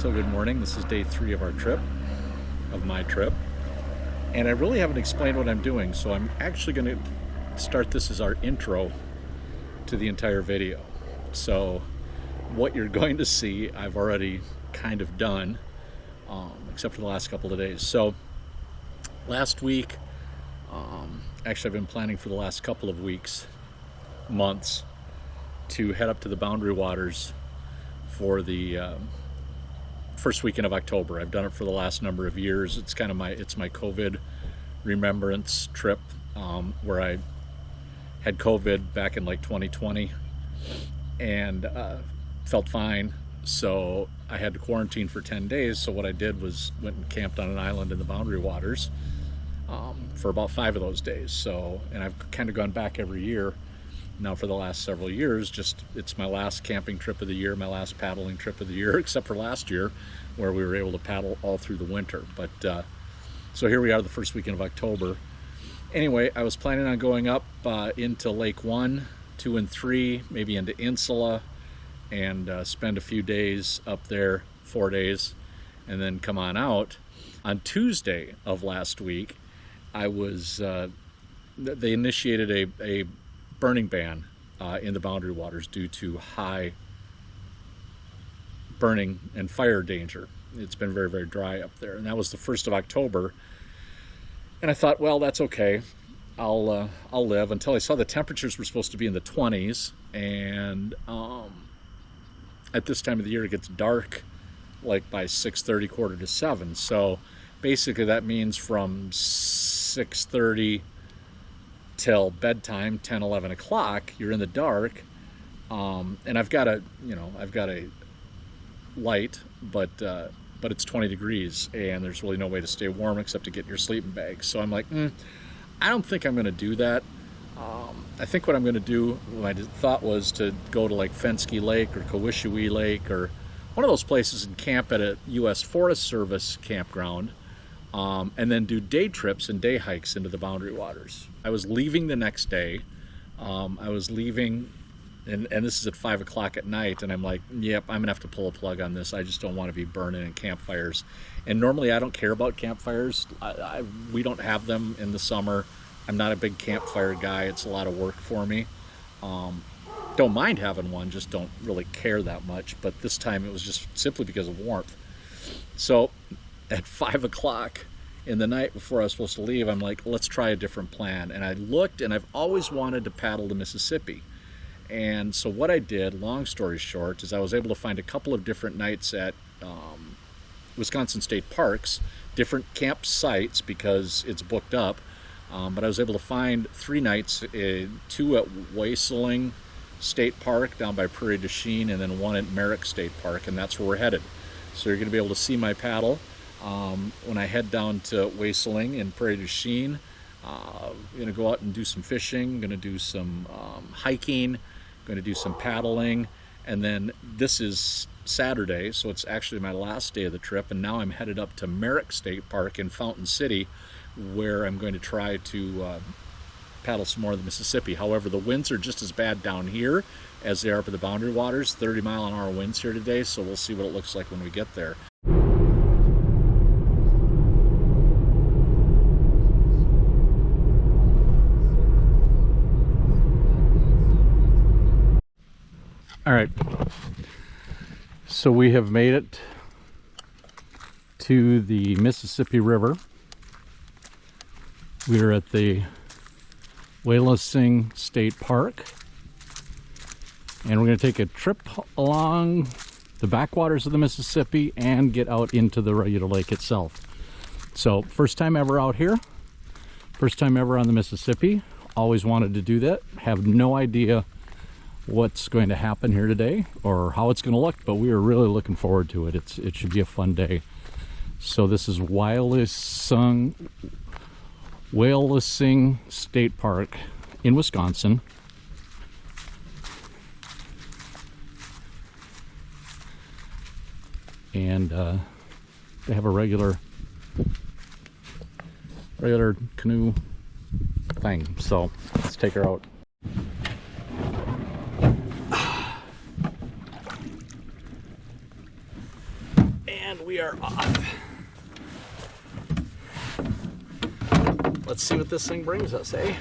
So good morning. This is day 3 of our trip, of my trip. And I really haven't explained what I'm doing, so I'm actually going to start this as our intro to the entire video. So what you're going to see, I've already kind of done, except for the last couple of days. So last week, actually I've been planning for the last couple of weeks, months, to head up to the Boundary Waters for the first weekend of October. I've done it for the last number of years. It's kind of my COVID remembrance trip, where I had COVID back in like 2020 and felt fine. So I had to quarantine for 10 days. So what I did was went and camped on an island in the Boundary Waters for about 5 of those days. So, and I've kind of gone back every year now for the last several years. Just, it's my last camping trip of the year, my last paddling trip of the year, except for last year where we were able to paddle all through the winter. But so here we are, the first weekend of October. Anyway, I was planning on going up into Lake 1, 2, and 3, maybe into Insula, and spend a few days up there, 4 days, and then come on out. On Tuesday of last week, I was, they initiated a burning ban in the Boundary Waters due to high burning and fire danger. It's been very, very dry up there, and that was the 1st of October. And I thought, well, that's okay. I'll live, until I saw the temperatures were supposed to be in the 20s, and at this time of the year it gets dark like by 6:30, quarter to 7. So basically that means from 6:30 till bedtime, 10, 11 o'clock, you're in the dark. And I've got a light, but it's 20 degrees and there's really no way to stay warm except to get in your sleeping bag. So I'm like, I don't think I'm going to do that. I think what I'm going to do, my thought was to go to like Fenske Lake or Wyalusing Lake or one of those places and camp at a U.S. Forest Service campground, and then do day trips and day hikes into the Boundary Waters. I was leaving the next day. I was leaving, and this is at 5 o'clock at night, and I'm like, yep, I'm gonna have to pull a plug on this. I just don't want to be burning in campfires. And normally I don't care about campfires. We don't have them in the summer. I'm not a big campfire guy. It's a lot of work for me. Don't mind having one, just don't really care that much. But this time it was just simply because of warmth. So at 5 o'clock in the night before I was supposed to leave, I'm like, let's try a different plan. And I looked, and I've always wanted to paddle the Mississippi. And so what I did, long story short, is I was able to find a couple of different nights at Wisconsin State Parks, different campsites because it's booked up. But I was able to find 3 nights, 2 at Wyalusing State Park down by Prairie du Chien, and then 1 at Merrick State Park, and that's where we're headed. So you're going to be able to see my paddle when I head down to Wyalusing and Prairie du Chien. I'm going to go out and do some fishing, going to do some hiking, going to do some paddling, and then this is Saturday, so it's actually my last day of the trip, and now I'm headed up to Merrick State Park in Fountain City, where I'm going to try to paddle some more of the Mississippi. However, the winds are just as bad down here as they are up at the Boundary Waters. 30-mile-an-hour winds here today, so we'll see what it looks like when we get there. All right, so we have made it to the Mississippi River. We're at the Wyalusing State Park, and we're going to take a trip along the backwaters of the Mississippi and get out into the regular lake itself. So first time ever out here, first time ever on the Mississippi. Always wanted to do that. Have no idea what's going to happen here today or how it's going to look, but we are really looking forward to it. It should be a fun day. So this is Wyalusing State Park in Wisconsin. And they have a regular canoe thing. So let's take her out. we are off. Let's see what this thing brings us, eh?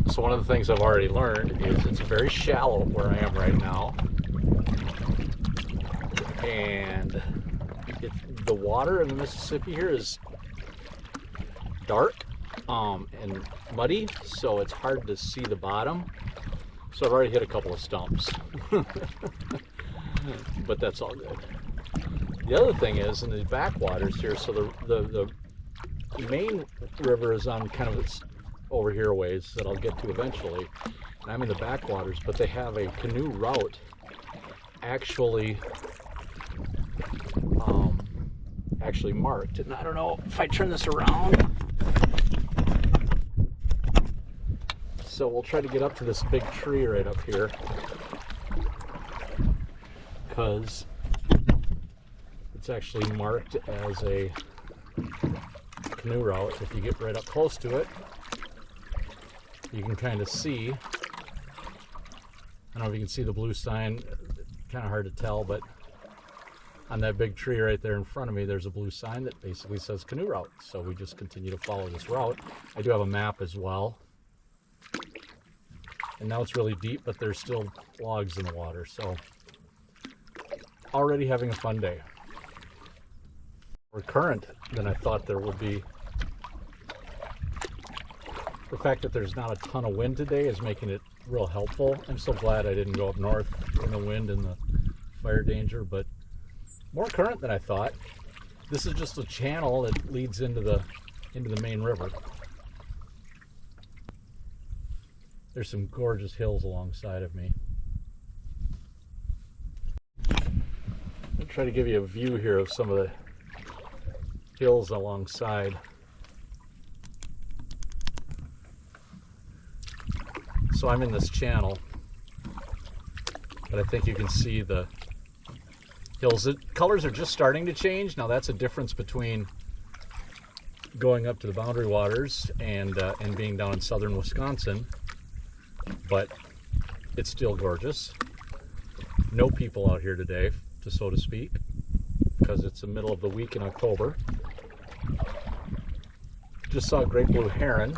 So one of the things I've already learned is it's very shallow where I am right now. And the water in the Mississippi here is dark and muddy, so it's hard to see the bottom. So I've already hit a couple of stumps. But that's all good. The other thing is in the backwaters here, so the main river is on kind of its over here ways that I'll get to eventually. And I'm in the backwaters, but they have a canoe route actually marked. And I don't know if I turn this around. So we'll try to get up to this big tree right up here, because it's actually marked as a canoe route. If you get right up close to it, you can kind of see, I don't know if you can see the blue sign, kind of hard to tell, but on that big tree right there in front of me, there's a blue sign that basically says canoe route. So we just continue to follow this route. I do have a map as well. And now it's really deep, but there's still logs in the water. So already having a fun day. More current than I thought there would be. The fact that there's not a ton of wind today is making it real helpful. I'm so glad I didn't go up north in the wind and the fire danger, but more current than I thought. This is just a channel that leads into the main river. There's some gorgeous hills alongside of me. I'll try to give you a view here of some of the hills alongside. So I'm in this channel, but I think you can see the hills. The colors are just starting to change. Now that's a difference between going up to the boundary waters and being down in southern Wisconsin, but it's still gorgeous. No people out here today, so to speak, because it's the middle of the week in October. Just saw a great blue heron.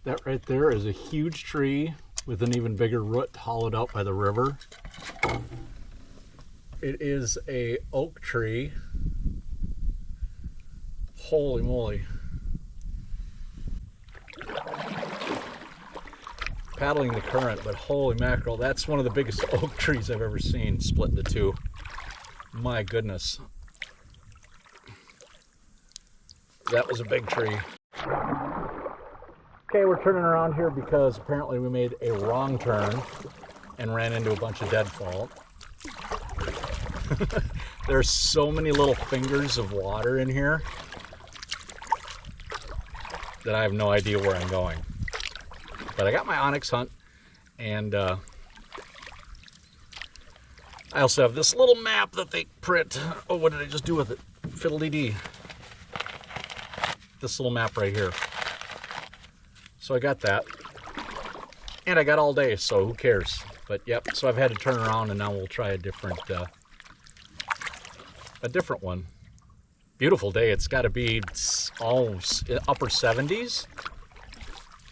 That right there is a huge tree with an even bigger root hollowed out by the river. It is a oak tree. Holy moly. Paddling the current, but holy mackerel, that's one of the biggest oak trees I've ever seen split into two. My goodness. That was a big tree. Okay, we're turning around here because apparently we made a wrong turn and ran into a bunch of deadfall. There's so many little fingers of water in here that I have no idea where I'm going. But I got my onyx hunt, and I also have this little map that they print. Oh, what did I just do with it? Fiddle-dee-dee. This little map right here. So I got that, and I got all day, so who cares? But yep, so I've had to turn around, and now we'll try a different one. Beautiful day. It's got to be almost upper 70s.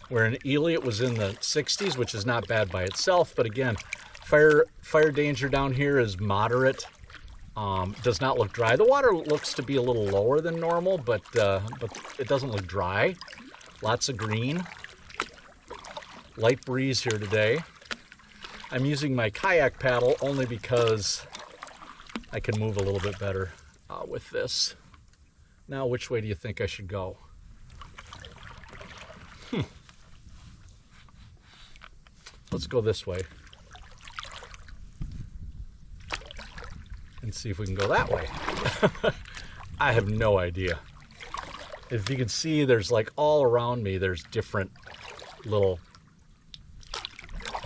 Where in Ely it was in the 60s, which is not bad by itself. But again, fire danger down here is moderate. Does not look dry. The water looks to be a little lower than normal, but it doesn't look dry. Lots of green. Light breeze here today. I'm using my kayak paddle only because I can move a little bit better with this. Now, which way do you think I should go? Let's go this way and see if we can go that way. I have no idea. If you can see, there's like all around me, there's different little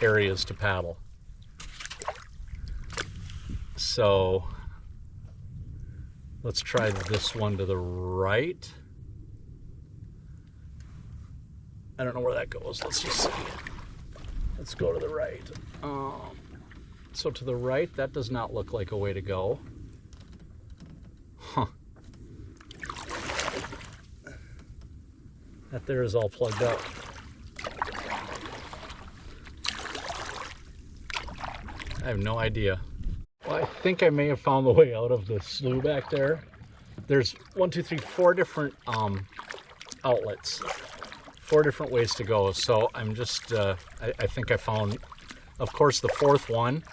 areas to paddle. So let's try this one to the right. I don't know where that goes. Let's just see. Let's go to the right. So to the right, that does not look like a way to go. Huh. That there is all plugged up. I have no idea. Well, I think I may have found the way out of the slough back there. There's 4 different outlets. 4 different ways to go. So I'm just, I think I found, of course, the 4th one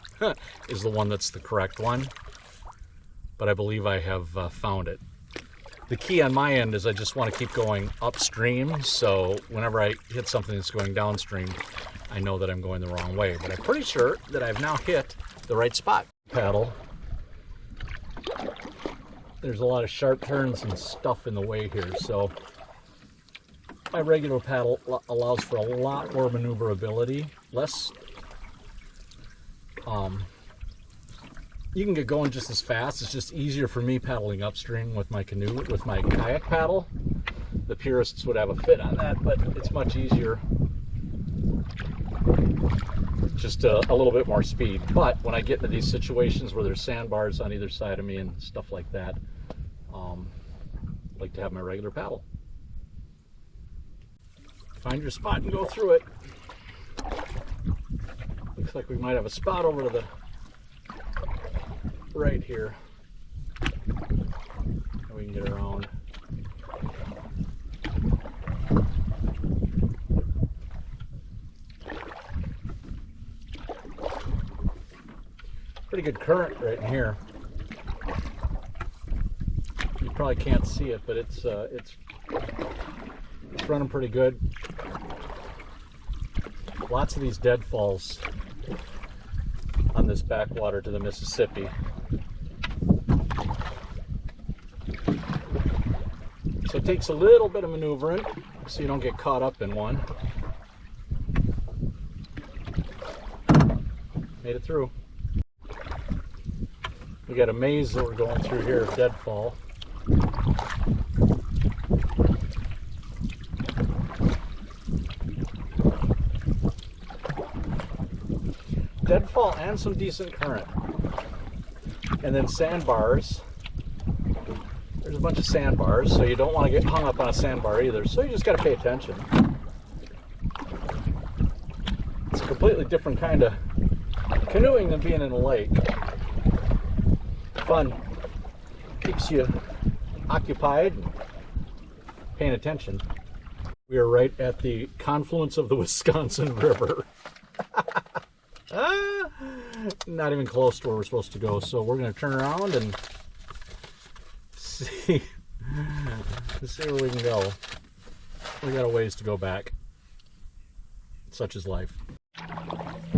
is the one that's the correct one. But I believe I have found it. The key on my end is I just want to keep going upstream. So whenever I hit something that's going downstream, I know that I'm going the wrong way. But I'm pretty sure that I've now hit the right spot. Paddle. There's a lot of sharp turns and stuff in the way here. So my regular paddle allows for a lot more maneuverability, less. You can get going just as fast. It's just easier for me paddling upstream with my canoe, with my kayak paddle. The purists would have a fit on that, but it's much easier. Just a little bit more speed. But when I get into these situations where there's sandbars on either side of me and stuff like that, I like to have my regular paddle. Find your spot and go through it. Looks like we might have a spot over to the right here. We can get around. Pretty good current right in here. You probably can't see it, but it's running pretty good. Lots of these deadfalls on this backwater to the Mississippi. So it takes a little bit of maneuvering so you don't get caught up in one. Made it through. We got a maze that we're going through here of deadfall. Deadfall and some decent current. And then sandbars. There's a bunch of sandbars, so you don't want to get hung up on a sandbar either, so you just got to pay attention. It's a completely different kind of canoeing than being in a lake. Fun. Keeps you occupied and paying attention. We are right at the confluence of the Wisconsin River. Not even close to where we're supposed to go, so we're going to turn around and see where we can go. We got a ways to go back. Such is life.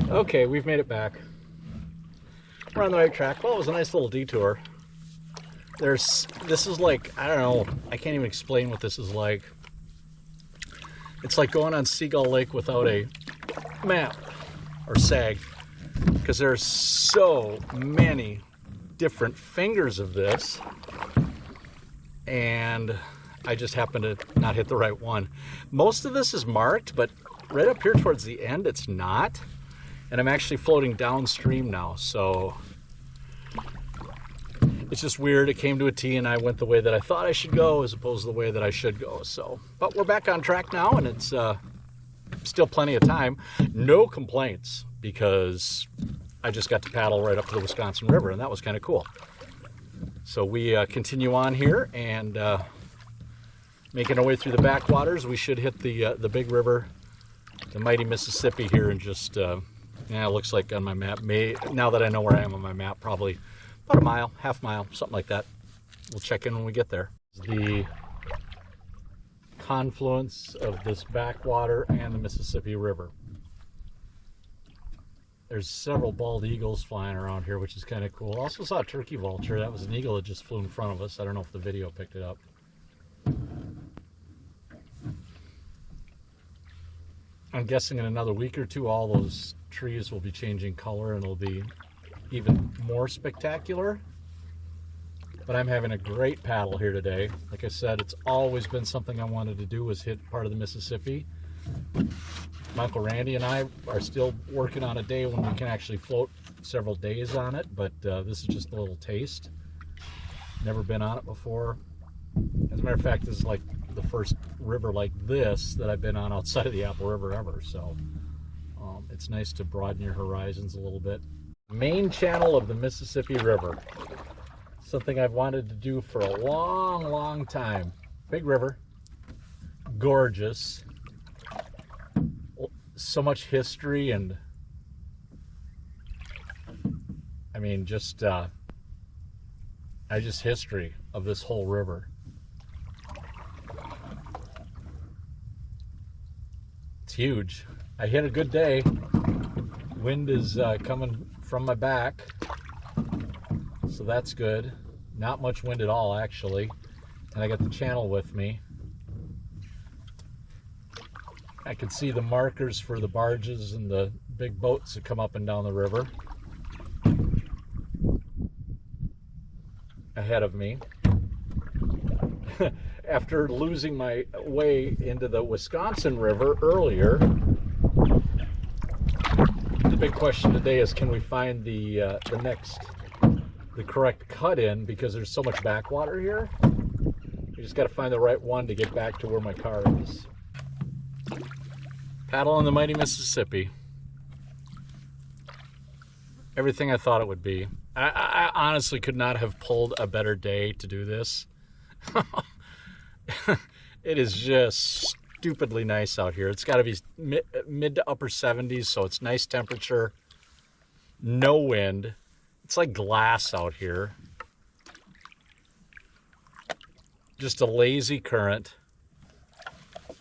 Okay, we've made it back. We're on the right track. Well, it was a nice little detour. This is like, I don't know, I can't even explain what this is like. It's like going on Seagull Lake without a map or SAG, because there's so many different fingers of this, and I just happened to not hit the right one. Most of this is marked, but right up here towards the end, it's not. And I'm actually floating downstream now, so it's just weird. It came to a T and I went the way that I thought I should go as opposed to the way that I should go. So, but we're back on track now, and it's still plenty of time. No complaints, because I just got to paddle right up to the Wisconsin River, and that was kind of cool. So we continue on here and making our way through the backwaters. We should hit the big river, the mighty Mississippi here in just, yeah, it looks like on my map, now that I know where I am on my map, probably about a mile, half mile, something like that. We'll check in when we get there. The confluence of this backwater and the Mississippi River. There's several bald eagles flying around here, which is kind of cool. Also saw a turkey vulture. That was an eagle that just flew in front of us. I don't know if the video picked it up. I'm guessing in another week or two, all those trees will be changing color and it'll be even more spectacular. But I'm having a great paddle here today. Like I said, it's always been something I wanted to do, was hit part of the Mississippi. My Uncle Randy and I are still working on a day when we can actually float several days on it, but this is just a little taste. Never been on it before. As a matter of fact, this is like the first river like this that I've been on outside of the Apple River ever, so it's nice to broaden your horizons a little bit. Main channel of the Mississippi River. Something I've wanted to do for a long, long time. Big river, gorgeous, so much history, and I mean just history of this whole river. It's huge. I hit a good day. Wind is coming from my back, so that's good. Not much wind at all, actually. And I got the channel with me. I can see the markers for the barges and the big boats that come up and down the river ahead of me. After losing my way into the Wisconsin River earlier, the big question today is, can we find the correct cut-in, because there's so much backwater here. You just got to find the right one to get back to where my car is. Paddle in the mighty Mississippi. Everything I thought it would be. I honestly could not have pulled a better day to do this. It is just stupidly nice out here. It's got to be mid to upper 70s, so it's nice temperature. No wind. It's like glass out here. Just a lazy current.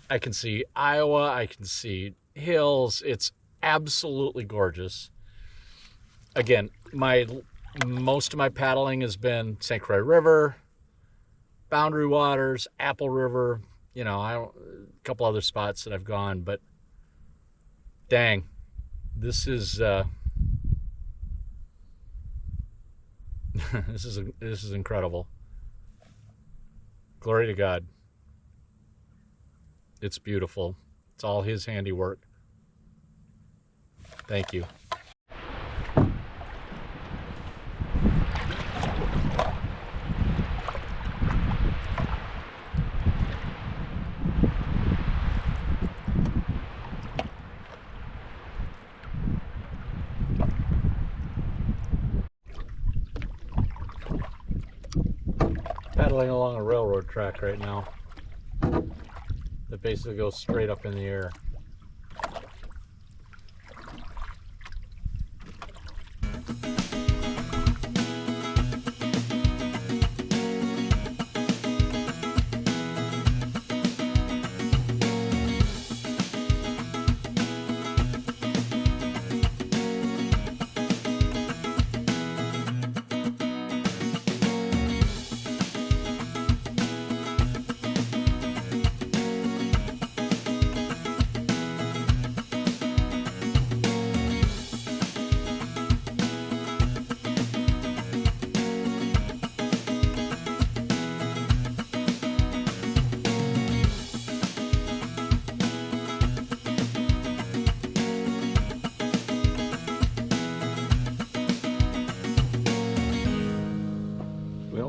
I can see Iowa. I can see hills. It's absolutely gorgeous. Again, most of my paddling has been St. Croix River, Boundary Waters, Apple River, you know, a couple other spots that I've gone, but dang, this is this is incredible. Glory to God. It's beautiful. It's all His handiwork. Thank you. Paddling along a railroad track right now that basically goes straight up in the air.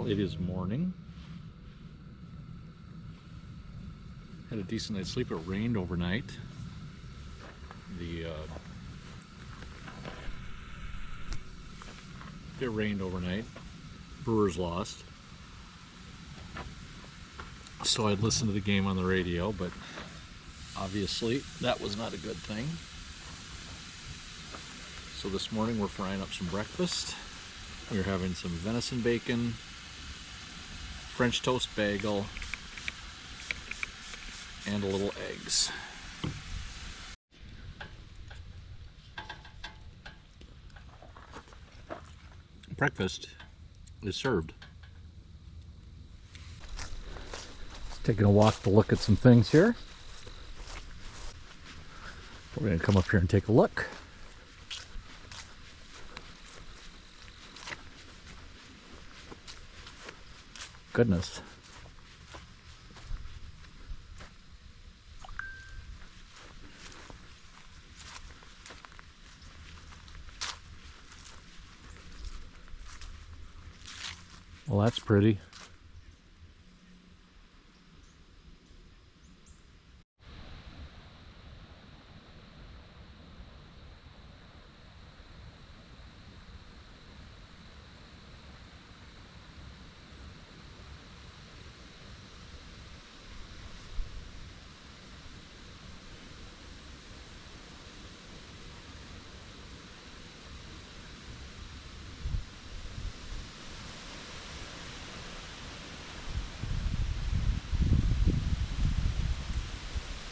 It is morning. Had a decent night's sleep. It rained overnight. It rained overnight. Brewers lost. So I'd listen to the game on the radio, but obviously that was not a good thing. So this morning we're frying up some breakfast. We're having some venison bacon, French toast bagel, and a little eggs. Breakfast is served. Taking a walk to look at some things here. We're going to come up here and take a look. Goodness. Well, that's pretty.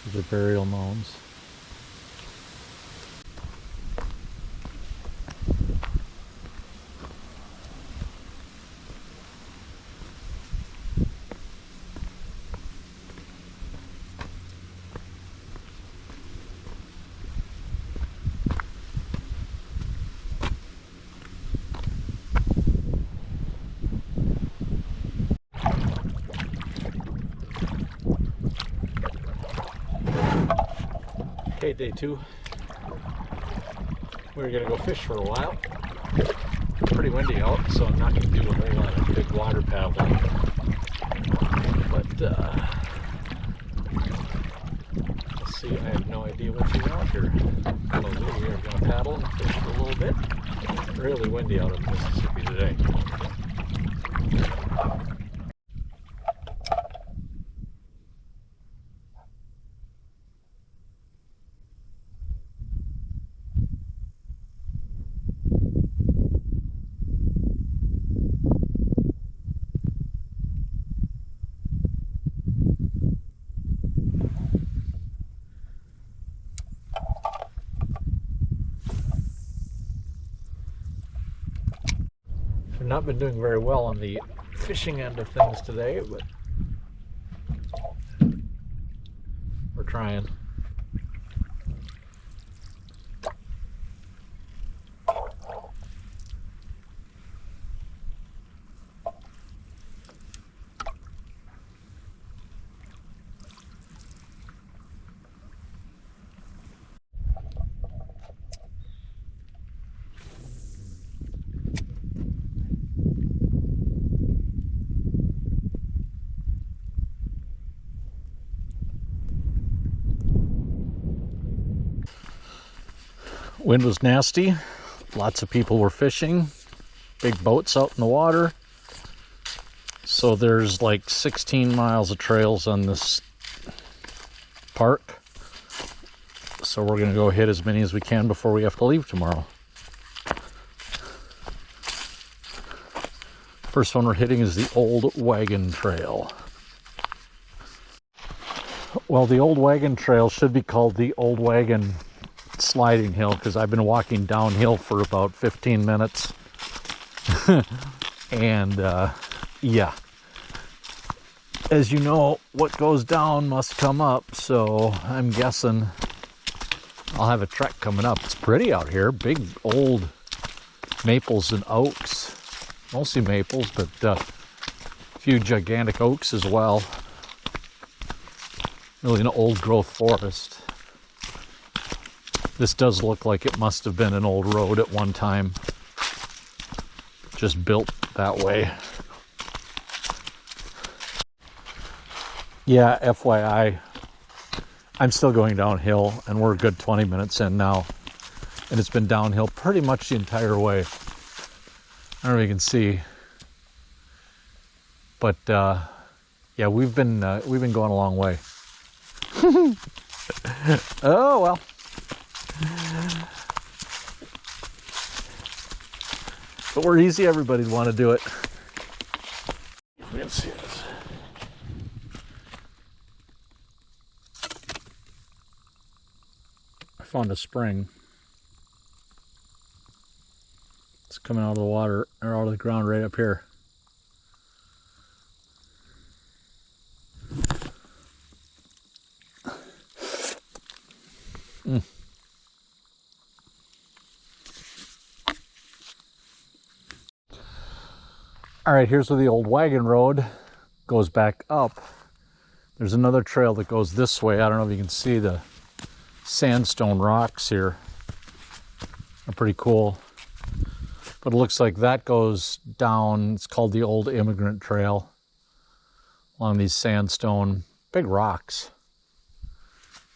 These are burial mounds. Okay, day 2. We're gonna go fish for a while. Pretty windy out, so I'm not gonna do a whole lot of big water paddling. But let's see, I have no idea what's even out here. So we are gonna paddle and fish for a little bit. Really windy out in Mississippi today. I've not been doing very well on the fishing end of things today, but we're trying. Wind was nasty. Lots of people were fishing. Big boats out in the water. So there's like 16 miles of trails on this park. So we're going to go hit as many as we can before we have to leave tomorrow. First one we're hitting is the Old Wagon Trail. Well, the Old Wagon Trail should be called the Old Wagon Sliding Hill because I've been walking downhill for about 15 minutes. And yeah, as you know, what goes down must come up, so I'm guessing I'll have a trek coming up. It's pretty out here. Big old maples and oaks, mostly maples, but a few gigantic oaks as well. Really an old growth forest. This does look like it must have been an old road at one time, just built that way. Yeah, FYI, I'm still going downhill, and we're a good 20 minutes in now, and it's been downhill pretty much the entire way. I don't know if you can see, but yeah, we've been going a long way. Oh well. But we're easy, everybody'd want to do it. We can see this. I found a spring. It's coming out of the water, or out of the ground right up here. All right, here's where the old wagon road goes back up. There's another trail that goes this way. I don't know if you can see the sandstone rocks here. They're pretty cool. But it looks like that goes down. It's called the Old Immigrant Trail along these sandstone, big rocks.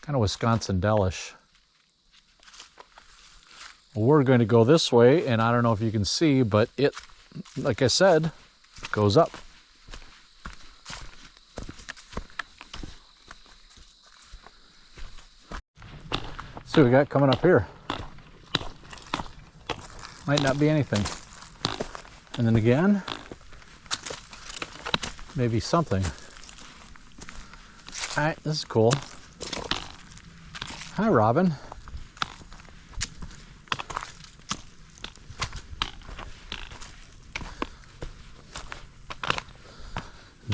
Kind of Wisconsin-Delish. Well, we're going to go this way, and I don't know if you can see, but it, like I said, goes up. See what we got coming up here. Might not be anything. And then again, maybe something. All right, this is cool. Hi, Robin.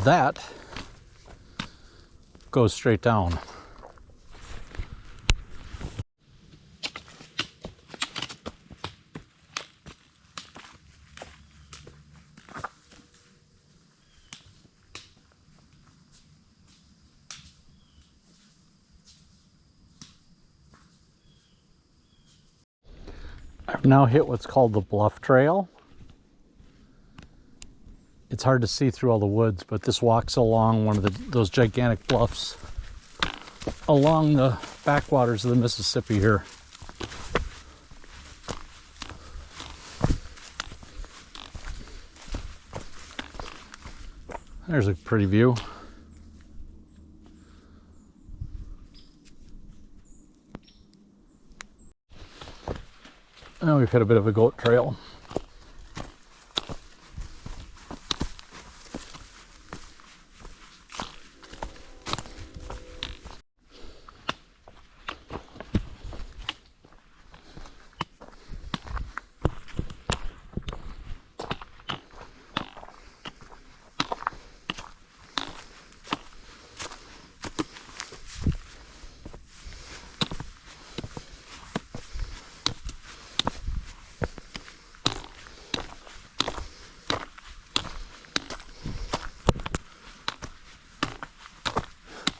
That goes straight down. I've now hit what's called the Bluff Trail. It's hard to see through all the woods, but this walks along one of those gigantic bluffs along the backwaters of the Mississippi here. There's a pretty view. Now we've hit a bit of a goat trail.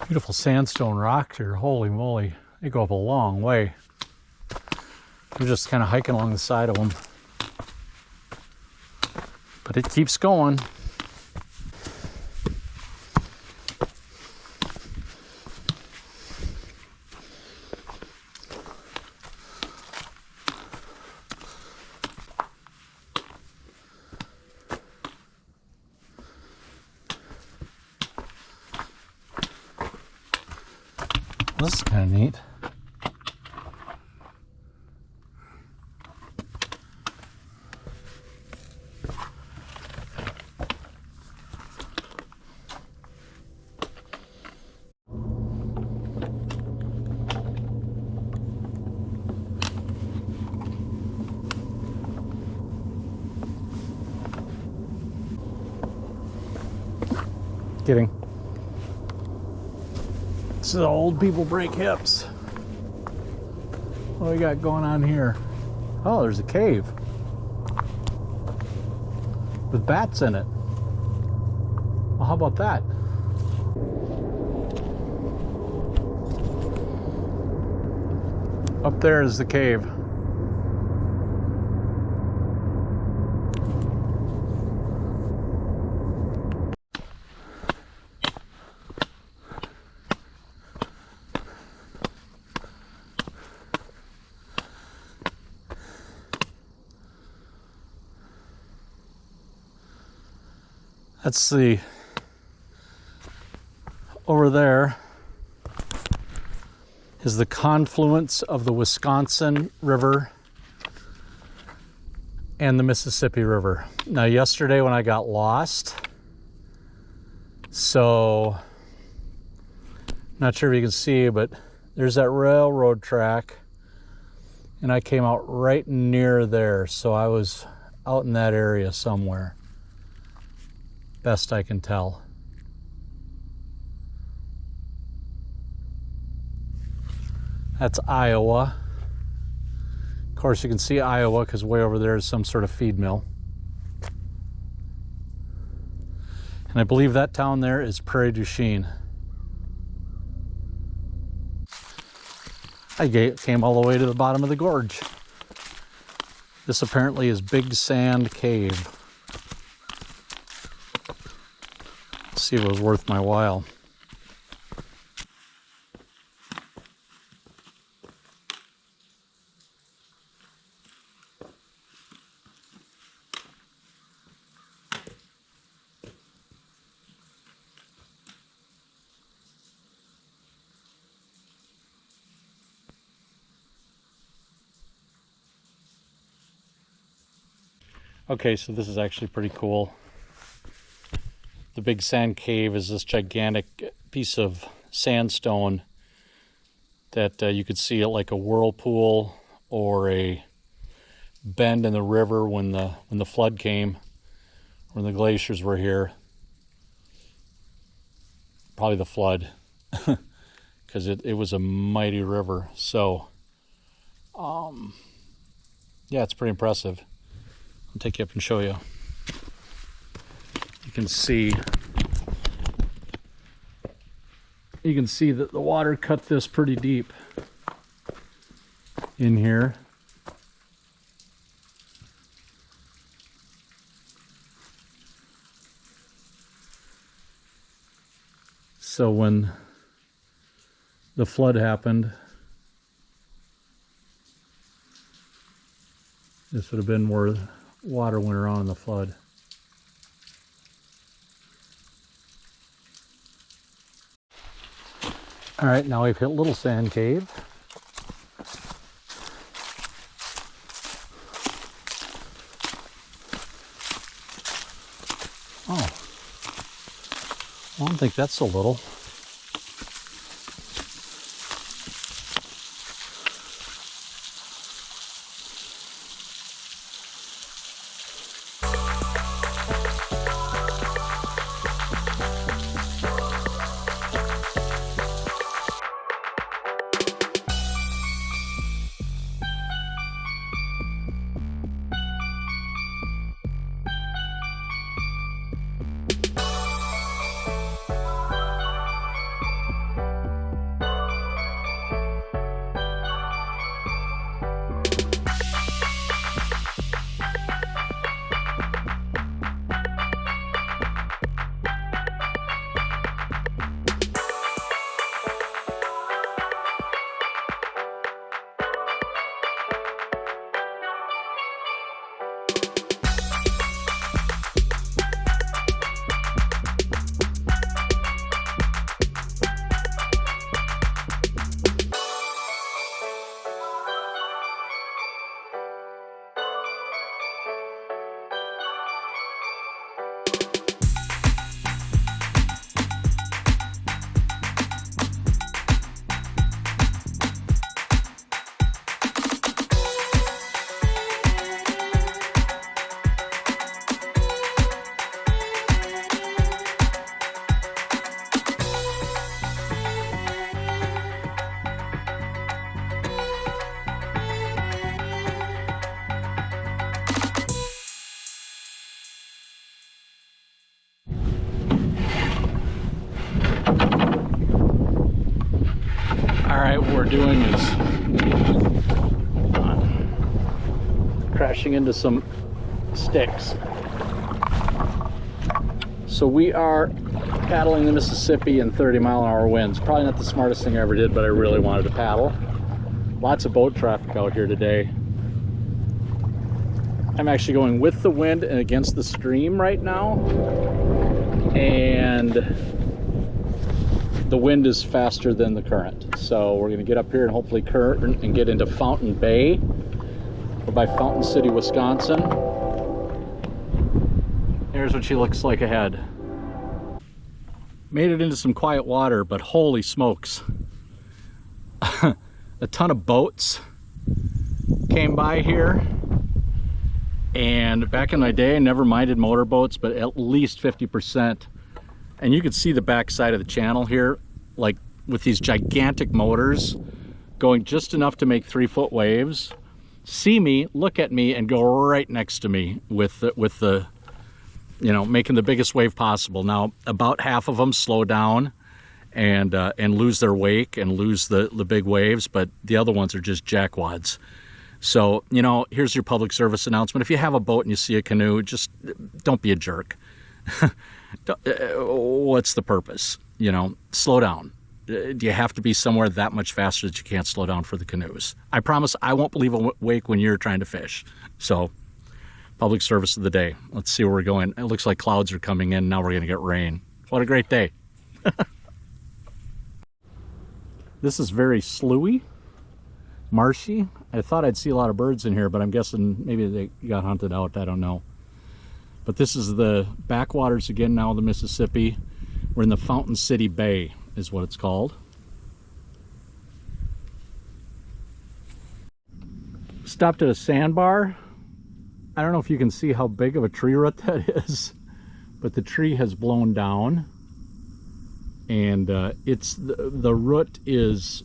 Beautiful sandstone rocks here. Holy moly, they go up a long way. We're just kind of hiking along the side of them. But it keeps going. This is kind of neat. Kidding. So old people break hips. What do we got going on here? Oh, there's a cave with bats in it. Well, how about that? Up there is the cave. That's the, over there is the confluence of the Wisconsin River and the Mississippi River. Now yesterday when I got lost, so not sure if you can see, but there's that railroad track and I came out right near there, so I was out in that area somewhere. Best I can tell. That's Iowa. Of course, you can see Iowa because way over there is some sort of feed mill. And I believe that town there is Prairie du Chien. I came all the way to the bottom of the gorge. This apparently is Big Sand Cave. Let's see if it was worth my while. Okay, so this is actually pretty cool. The Big Sand Cave is this gigantic piece of sandstone that you could see it like a whirlpool or a bend in the river when the flood came, when the glaciers were here. Probably the flood, because it was a mighty river. So, yeah, it's pretty impressive. I'll take you up and show you. You can see that the water cut this pretty deep in here. So when the flood happened, this would have been where water went around in the flood. All right, now we've hit Little Sand Cave. Oh, I don't think that's so little. What we're doing is crashing into some sticks. So we are paddling the Mississippi in 30-mile-an-hour winds. Probably not the smartest thing I ever did, but I really wanted to paddle. Lots of boat traffic out here today. I'm actually going with the wind and against the stream right now, and the wind is faster than the current. So we're going to get up here and hopefully current and get into Fountain Bay. We're by Fountain City, Wisconsin. Here's what she looks like ahead. Made it into some quiet water, but holy smokes. A ton of boats came by here. And back in my day, I never minded motorboats, but at least 50%. And you can see the back side of the channel here, like with these gigantic motors going just enough to make 3-foot waves. See me, look at me, and go right next to me with the you know, making the biggest wave possible. Now, about half of them slow down and lose their wake and lose the big waves, but the other ones are just jackwads. So, you know, here's your public service announcement. If you have a boat and you see a canoe, just don't be a jerk. What's the purpose? You know, slow down. Do you have to be somewhere that much faster that you can't slow down for the canoes? I promise I won't believe a wake when you're trying to fish. So, public service of the day. Let's see where we're going. It looks like clouds are coming in. Now we're going to get rain. What a great day. This is very sloughie, marshy. I thought I'd see a lot of birds in here, but I'm guessing maybe they got hunted out. I don't know. But this is the backwaters again now of the Mississippi. We're in the Fountain City Bay is what it's called. Stopped at a sandbar. I don't know if you can see how big of a tree root that is, but the tree has blown down, and it's the root is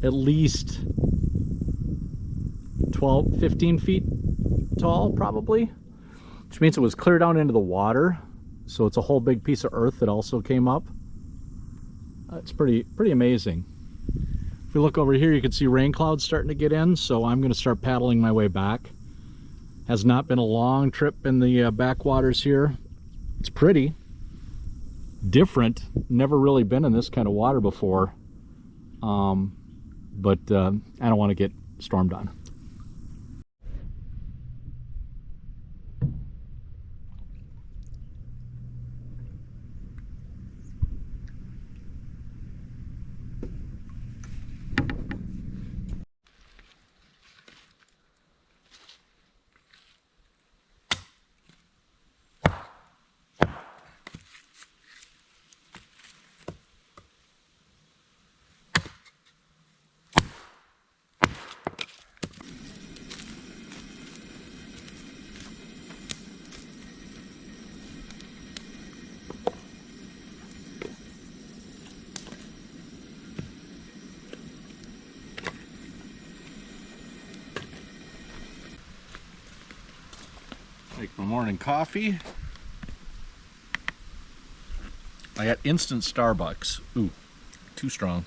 at least 15 feet tall, probably, which means it was clear down into the water. So it's a whole big piece of earth that also came up. It's pretty amazing. If we look over here, you can see rain clouds starting to get in, so I'm going to start paddling my way back. Has not been a long trip in the backwaters here. It's pretty different. Never really been in this kind of water before, but I don't want to get stormed on. Make my morning coffee. I got instant Starbucks. Ooh, too strong.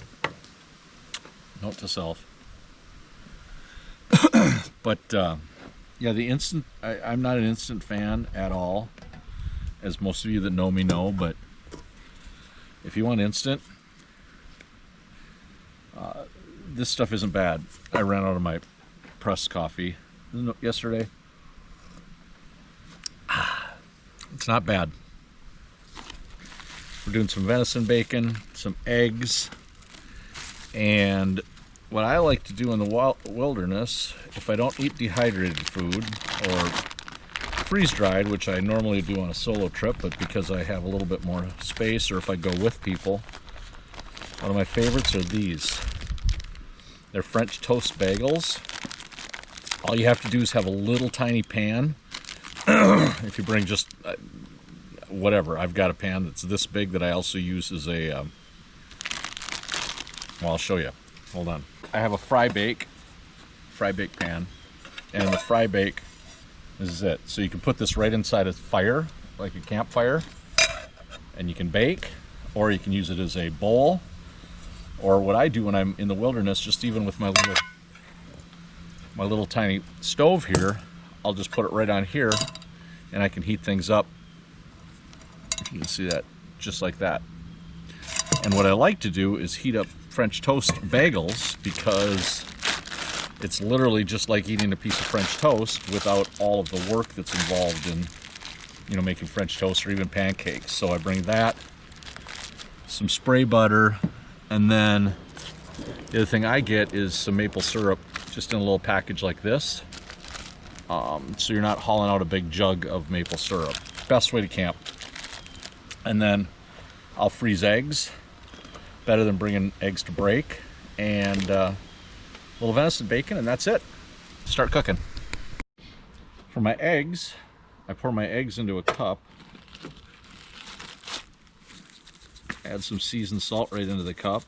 Note to self. But yeah, the instant, I'm not an instant fan at all, as most of you that know me know, but if you want instant, this stuff isn't bad. I ran out of my pressed coffee yesterday. It's not bad. We're doing some venison bacon, some eggs, and what I like to do in the wilderness, if I don't eat dehydrated food or freeze-dried, which I normally do on a solo trip, but because I have a little bit more space, or if I go with people, one of my favorites are these. They're French toast bagels. All you have to do is have a little tiny pan. If you bring just whatever, I've got a pan that's this big that I also use as a well, I'll show you. Hold on. I have a fry bake pan, and the fry bake is it. So you can put this right inside a fire, like a campfire, and you can bake, or you can use it as a bowl, or what I do when I'm in the wilderness, just even with my little tiny stove here, I'll just put it right on here, and I can heat things up. You can see that, just like that. And what I like to do is heat up French toast bagels, because it's literally just like eating a piece of French toast without all of the work that's involved in, you know, making French toast or even pancakes. So I bring that, some spray butter, and then the other thing I get is some maple syrup, just in a little package like this. So you're not hauling out a big jug of maple syrup. Best way to camp. And then I'll freeze eggs. Better than bringing eggs to break. And a little venison bacon, and that's it. Start cooking. For my eggs, I pour my eggs into a cup. Add some seasoned salt right into the cup.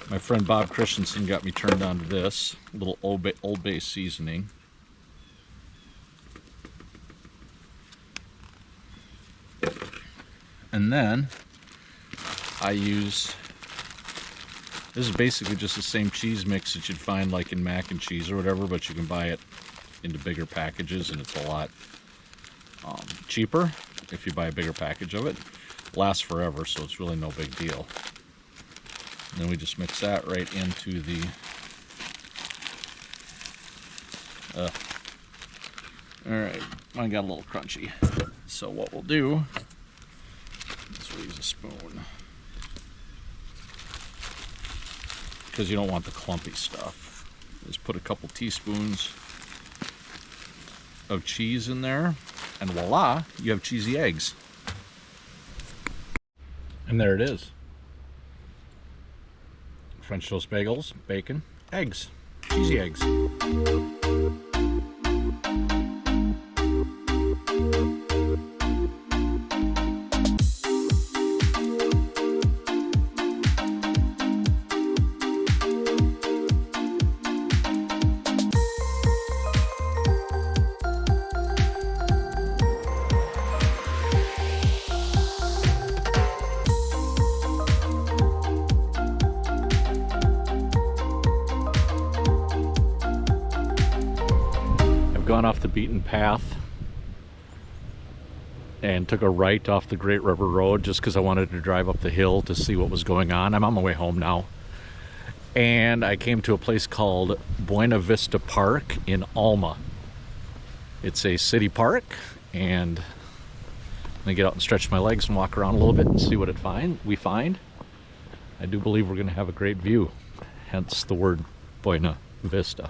My friend Bob Christensen got me turned on to this little Old Bay seasoning. And then I use, this is basically just the same cheese mix that you'd find like in mac and cheese or whatever, but you can buy it into bigger packages, and it's a lot cheaper if you buy a bigger package of it. Lasts forever, so it's really no big deal. And then we just mix that right into the alright, I got a little crunchy. So what we'll do is we'll use a spoon, because you don't want the clumpy stuff. Just put a couple teaspoons of cheese in there, and voila, you have cheesy eggs. And there it is. French toast bagels, bacon, eggs, cheesy eggs. Gone off the beaten path and took a right off the Great River Road just because I wanted to drive up the hill to see what was going on. I'm on my way home now, and I came to a place called Buena Vista Park in Alma. It's a city park, and I'm gonna get out and stretch my legs and walk around a little bit and see what we find. I do believe we're gonna have a great view, hence the word Buena Vista.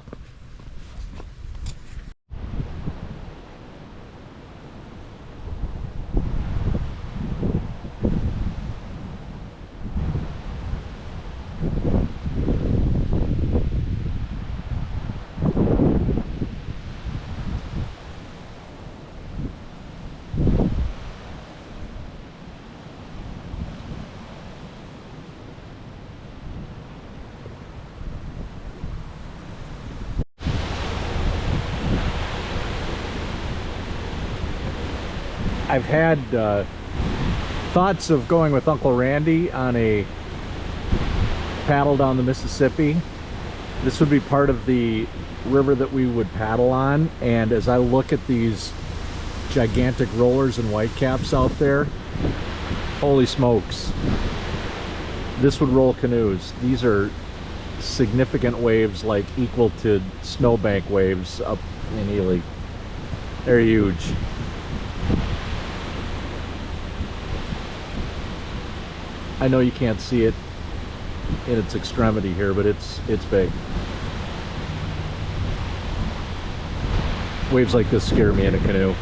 I've had thoughts of going with Uncle Randy on a paddle down the Mississippi. This would be part of the river that we would paddle on, and as I look at these gigantic rollers and whitecaps out there, holy smokes, this would roll canoes. These are significant waves, like equal to snowbank waves up in Ely. They're huge. I know you can't see it in its extremity here, but it's big. Waves like this scare me in a canoe.